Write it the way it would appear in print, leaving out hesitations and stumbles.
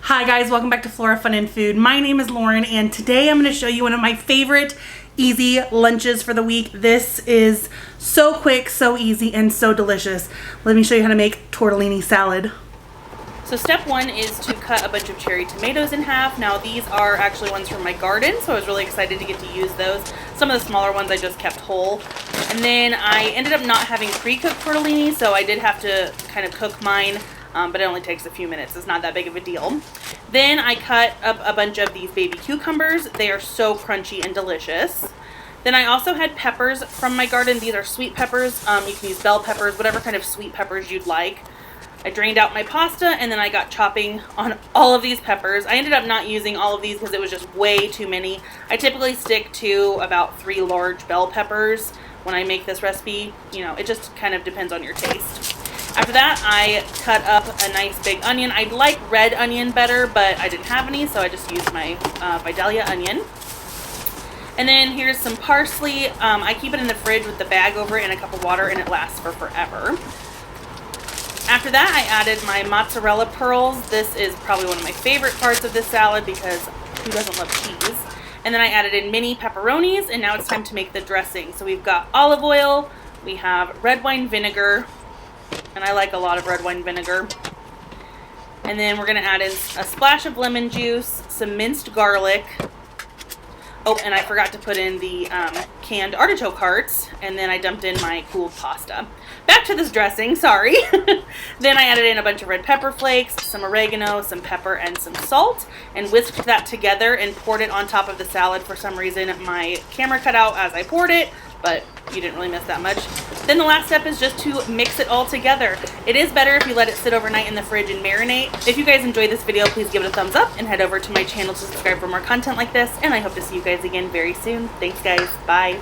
Hi guys, welcome back to Flora Fun and Food. My name is Lauren and today I'm going to show you one of my favorite easy lunches for the week. This is so quick, so easy, and so delicious. Let me show you how to make tortellini salad. So step one is to cut a bunch of cherry tomatoes in half. Now these are actually ones from my garden, so I was really excited to get to use those. Some of the smaller ones I just kept whole. And then I ended up not having pre-cooked tortellini, so I did have to kind of cook mine. But it only takes a few minutes. It's not that big of a deal. Then I cut up a bunch of these baby cucumbers. They are so crunchy and delicious. Then I also had peppers from my garden. These are sweet peppers. You can use bell peppers, whatever kind of sweet peppers you'd like. I drained out my pasta and then I got chopping on all of these peppers. I ended up not using all of these because it was just way too many. I typically stick to about 3 large bell peppers when I make this recipe. You know, it just kind of depends on your taste. After that, I cut up a nice big onion. I like red onion better, but I didn't have any, so I just used my Vidalia onion. And then here's some parsley. I keep it in the fridge with the bag over it and a cup of water, and it lasts for forever. After that, I added my mozzarella pearls. This is probably one of my favorite parts of this salad because who doesn't love cheese? And then I added in mini pepperonis, and now it's time to make the dressing. So we've got olive oil, we have red wine vinegar, and I like a lot of red wine vinegar. And then we're going to add in a splash of lemon juice, some minced garlic. Oh, and I forgot to put in the canned artichoke hearts, and then I dumped in my cooled pasta. Back to this dressing, sorry. Then I added in a bunch of red pepper flakes, some oregano, some pepper, and some salt, and whisked that together and poured it on top of the salad. For some reason, my camera cut out as I poured it, but you didn't really miss that much. Then the last step is just to mix it all together. It is better if you let it sit overnight in the fridge and marinate. If you guys enjoyed this video, please give it a thumbs up and head over to my channel to subscribe for more content like this, and I hope to see you guys again very soon. Thanks guys, bye.